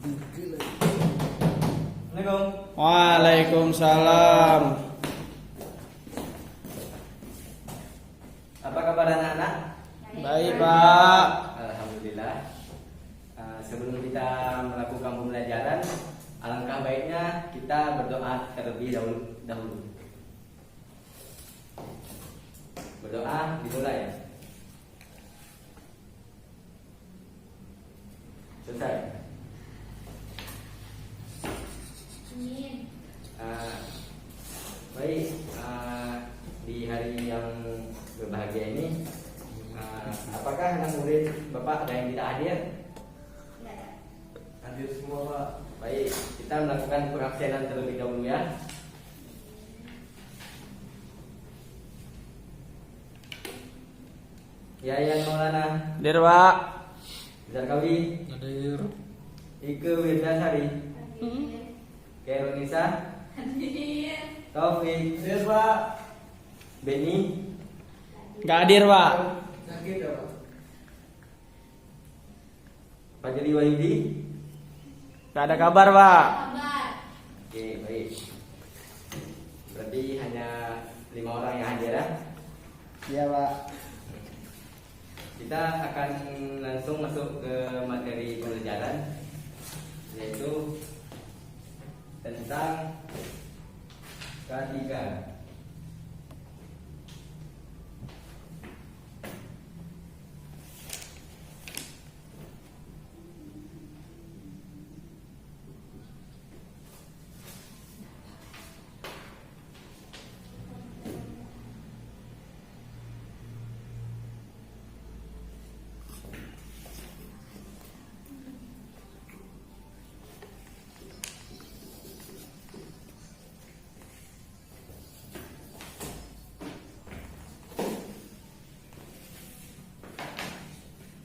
Assalamualaikum. Waalaikumsalam. Apa kabar anak-anak? Baik, Pak. Alhamdulillah. Sebelum kita melakukan pembelajaran, alangkah baiknya kita berdoa terlebih dahulu. Berdoa dimulai. Selesai. Amin. Baik, di hari yang berbahagia ini, apakah anak murid Bapak ada yang tidak hadir? Tidak ada. Hadir semua, Pak. Baik, kita melakukan pengabsenan terlebih dahulu ya. Ya, yang Maulana Hadir, Pak. Zarkawi, Hadir. Ike Wirdasari, Khairul Nisa, Hadir. Taufik, Yes, Pak. Beni, Nggak hadir, Pak. Sakit ya, Pak? Fajri Wahyudi. Nggak ada kabar, Pak. Kabar. Oke, baik. Berarti hanya 5 orang yang hadir ya. Iya, Pak. Kita akan langsung masuk ke materi pembelajaran, yaitu tentang K3.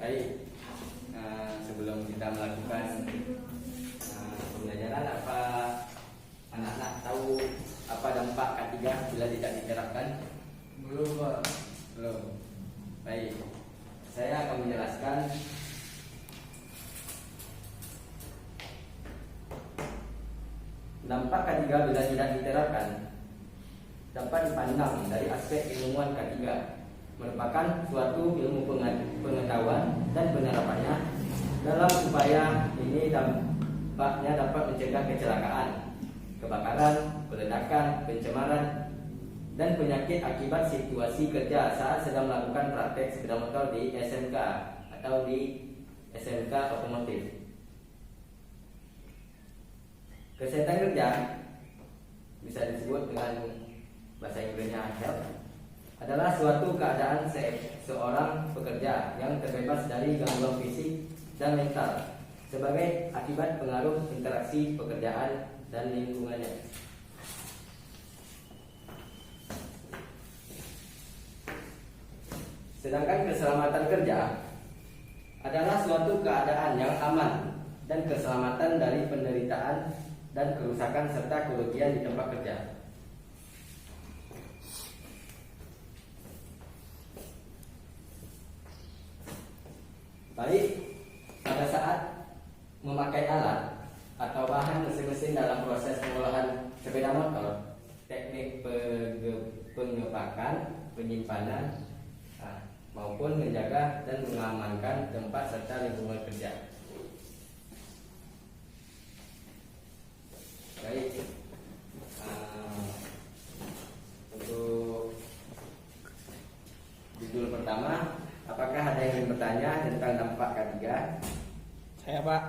Baik, sebelum kita melakukan pembelajaran, apa anak-anak tahu apa dampak K3 bila tidak diterapkan? Belum, Pak. Belum. Baik, saya akan menjelaskan. Dampak K3 bila tidak diterapkan dapat dipandang dari aspek ilmuwan K3, merupakan suatu ilmu pengetahuan dan penerapannya. Dalam upaya ini dampaknya dapat mencegah kecelakaan, kebakaran, peledakan, pencemaran, dan penyakit akibat situasi kerja saat sedang melakukan praktek sepeda motor di SMK atau di SMK otomotif. Kesehatan kerja bisa disebut dengan bahasa Inggrisnya health, adalah suatu keadaan seorang pekerja yang terbebas dari gangguan fisik dan mental sebagai akibat pengaruh interaksi pekerjaan dan lingkungannya. Sedangkan keselamatan kerja adalah suatu keadaan yang aman dan keselamatan dari penderitaan dan kerusakan serta kerugian di tempat kerja. Baik, pada saat memakai alat atau bahan mesin-mesin dalam proses pengolahan sepeda motor, teknik pengepakan, penyimpanan, maupun menjaga dan mengamankan tempat serta lingkungan kerja. Baik, untuk judul pertama, apakah ada yang ingin bertanya tentang dampak K3? Saya, Pak.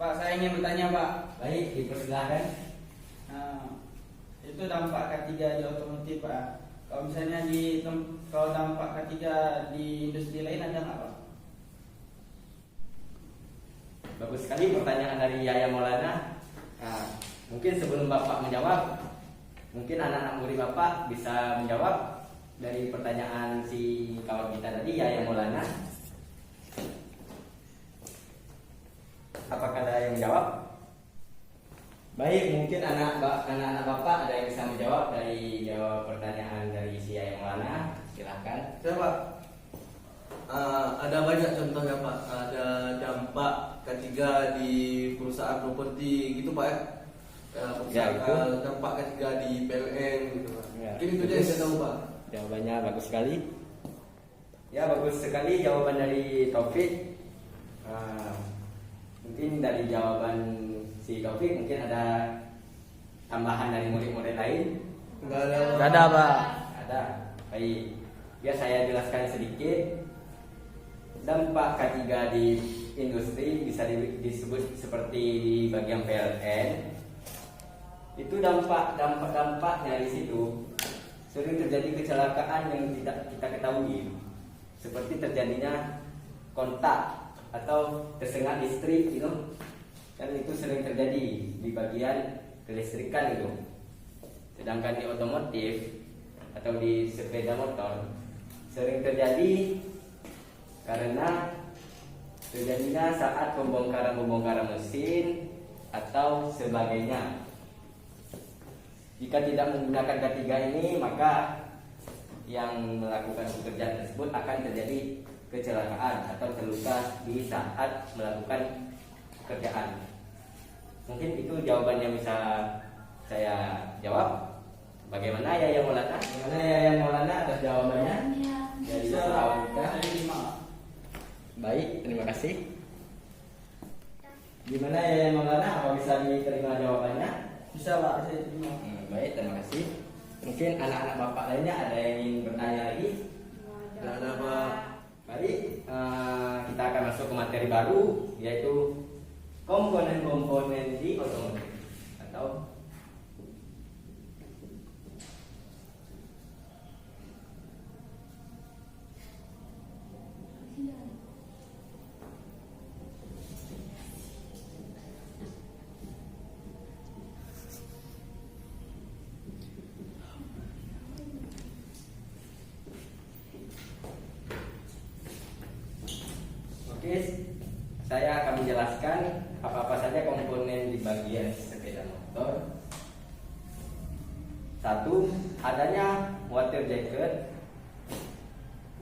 Pak, saya ingin bertanya, Pak. Baik, dipersilahkan. Itu dampak K3 di otomotif, Pak. Kalau misalnya kalau dampak K3 di industri lain ada nggak, Pak? Bagus sekali pertanyaan dari Yaya Maulana. Mungkin sebelum Bapak menjawab, mungkin anak-anak murid Bapak bisa menjawab dari pertanyaan si kawan kita tadi, Yaya Maulana. Apakah ada yang menjawab? Baik, mungkin anak-anak Bapak ada yang bisa menjawab dari pertanyaan dari si Yaya Maulana. Silahkan. Saya, Pak. Ada banyak contohnya, Pak. Ada dampak K3 di perusahaan properti gitu Pak ya? Ya, itu. Dampak K3 di PLN gitu Pak. Ya, Mungkin itu aja yang saya tahu Pak. Jawabannya bagus sekali. Ya, bagus sekali jawaban dari Taufik. Mungkin dari jawaban si Taufik mungkin ada tambahan dari murid-murid lain. Enggak ada. Nggak ada, Pak. Ada. Baik. Ya, saya jelaskan sedikit. Dampak K3 di industri bisa disebut seperti di bagian PLN. Itu dampaknya di situ sering terjadi kecelakaan yang tidak kita ketahui, seperti terjadinya kontak atau tersengat listrik gitu. Dan itu sering terjadi di bagian kelistrikan itu. Sedangkan di otomotif atau di sepeda motor sering terjadi karena terjadinya saat pembongkaran mesin atau sebagainya. Jika tidak menggunakan K3 ini, maka yang melakukan pekerjaan tersebut akan terjadi kecelakaan atau terluka di saat melakukan pekerjaan. Mungkin itu jawaban yang bisa saya jawab. Bagaimana Yaya Maulana? Bagaimana Yaya Maulana atas jawabannya? Dari awal kita. Baik, terima kasih. Gimana Yaya Maulana? Apa bisa diterima jawabannya? Bisa Pak, saya terima. Baik, terima kasih. Mungkin anak-anak bapak lainnya ada yang ingin bertanya lagi? Nggak ada Pak. Baik, kita akan masuk ke materi baru, yaitu komponen-komponen di otomotif atau Oke, saya akan menjelaskan apa-apa saja komponen di bagian sepeda motor. Satu, adanya water jacket.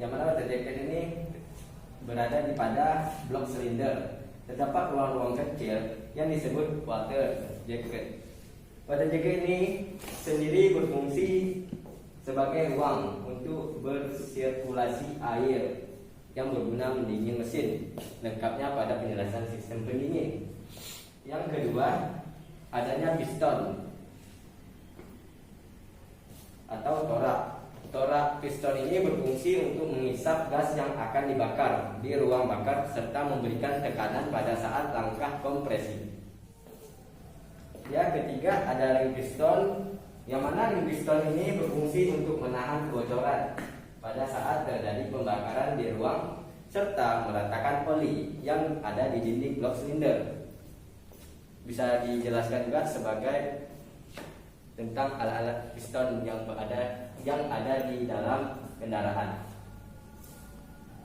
Yang mana water jacket ini berada di pada blok silinder. Terdapat ruang-ruang kecil yang disebut water jacket. Water jacket ini sendiri berfungsi sebagai ruang untuk bersirkulasi air yang berguna mendingin mesin. Lengkapnya pada penjelasan sistem pendingin. Yang kedua, adanya piston atau torak. Torak piston ini berfungsi untuk mengisap gas yang akan dibakar di ruang bakar serta memberikan tekanan pada saat langkah kompresi. Yang ketiga, ada ring piston, yang mana ring piston ini berfungsi untuk menahan kebocoran pada saat terjadi pembakaran di ruang serta meratakan oli yang ada di dinding blok silinder. Bisa dijelaskan juga sebagai tentang alat-alat piston yang ada di dalam kendaraan.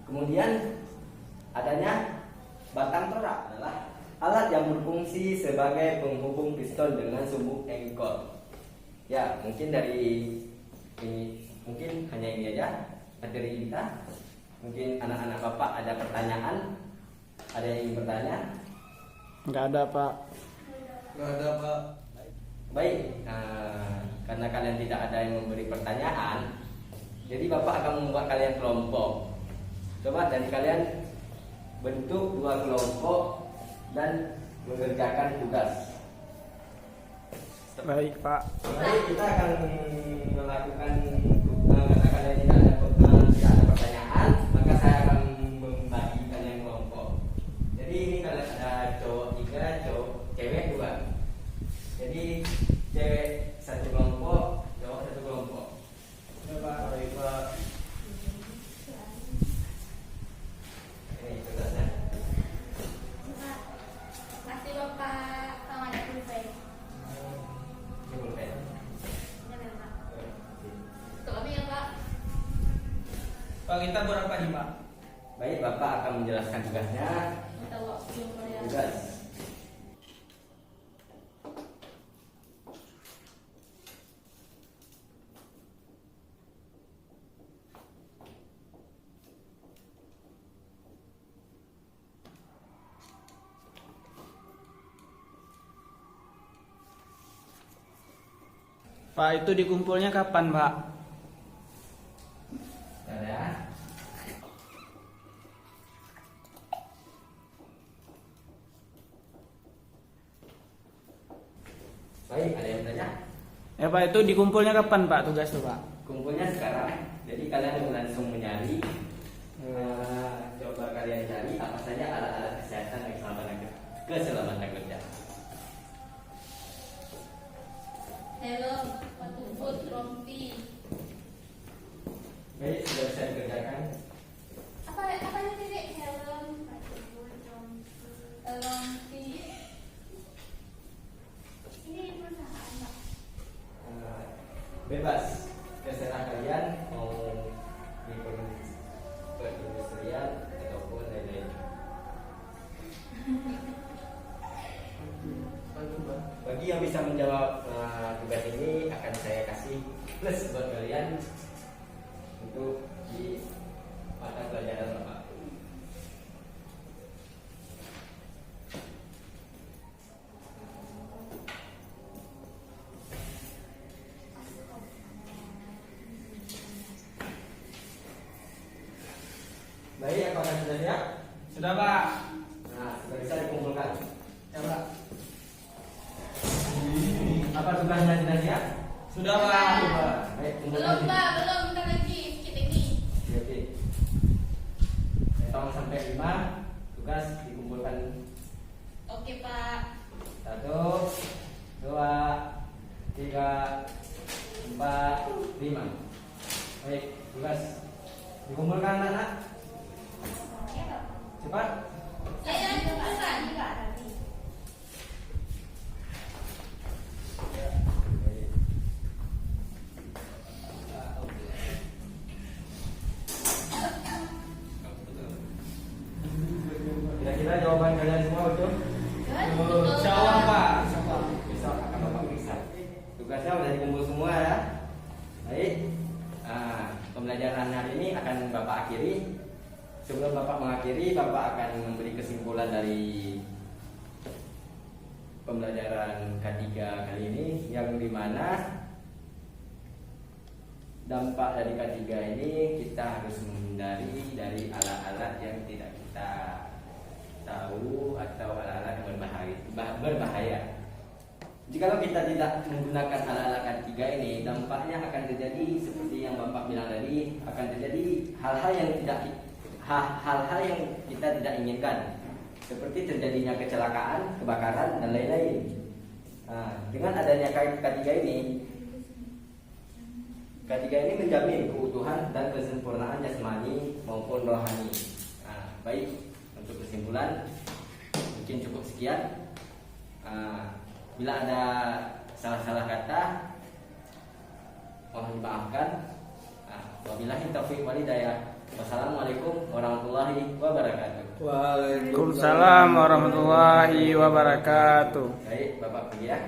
Kemudian adanya batang torak adalah alat yang berfungsi sebagai penghubung piston dengan sumbu engkol. Ya, mungkin dari ini mungkin hanya ini aja materi kita. Mungkin anak-anak bapak ada pertanyaan? Ada yang ingin bertanya? Nggak ada Pak. Nggak ada Pak. Baik, karena kalian tidak ada yang memberi pertanyaan, jadi bapak akan membuat kalian kelompok. Coba dari kalian bentuk 2 kelompok dan mengerjakan tugas. Baik Pak. Baik, kita akan melakukan karena kalian tidak ada pertanyaan, maka saya akan membagi kalian kelompok. Jadi ini kalian ada cowok 3, cowok cewek 2. Jadi cewek 1 kelompok, cowok 1 kelompok. Ya Pak. Baik Pak. Ini tugasnya. Kasih Bapak sama ada pulpen. Ini pulpen. Jangan Pak. Untuk kami ya Pak. Pak, kita berapa nih Pak? Baik, bapak akan menjelaskan tugasnya. Kita waktu yang Tugas. Pak, itu dikumpulnya kapan, Pak? Ada. Baik, ada yang tanya? Ya Pak, itu dikumpulnya kapan Pak tugas tuh Pak? Kumpulnya sekarang. Jadi kalian langsung mencari. Coba kalian cari apa saja alat-alat kesehatan dan keselamatan kerja. helm, batu boot, rompi. Baik, sudah bisa dikerjakan. Apa yang tadi? Helm, batu boot, rompi. Ini perusahaan Pak. Bebas, terserah kalian mau di perindustrian ataupun lain-lain. Bagi yang bisa menjawab tugas ini akan saya kasih plus buat kalian untuk di mata pelajaran Bapak. Baik, apakah sudah siap? Sudah Pak. Nah, sudah bisa dikumpulkan. Ya Pak. Apa tugasnya sudah siap? Sudah Pak. Baik, Belum kumpulkan. Pak, belum, bentar lagi, sedikit lagi. Oke. Hitung sampai 5, tugas dikumpulkan. Oke Pak. 1, 2, 3, 4, 5. Baik, tugas dikumpulkan anak-anak. Cepat. Saya pesan. Kira-kira jawaban kalian semua betul? Insya Allah Pak. Insya Allah. Besok akan Bapak periksa. Tugasnya sudah dikumpul semua ya. Baik. Pembelajaran hari ini akan Bapak akhiri. Sebelum Bapak mengakhiri, Bapak akan memberi kesimpulan dari pembelajaran K3 kali ini, yang dimana dampak dari K3 ini kita harus menghindari dari alat-alat yang tidak kita tahu atau alat-alat yang berbahaya. Jikalau kita tidak menggunakan alat-alat K3 ini, dampaknya akan terjadi seperti yang Bapak bilang tadi, akan terjadi hal-hal yang kita tidak inginkan, seperti terjadinya kecelakaan, kebakaran, dan lain-lain. Dengan adanya K3 ini, K3 ini menjamin keutuhan dan kesempurnaan jasmani maupun rohani. Baik, untuk kesimpulan mungkin cukup sekian. Bila ada salah-salah kata, mohon dimaafkan. Wabillahi taufiq wal hidayah. Wassalamualaikum warahmatullahi wabarakatuh. Waalaikumsalam warahmatullahi wabarakatuh. Baik, Bapak pergi ya.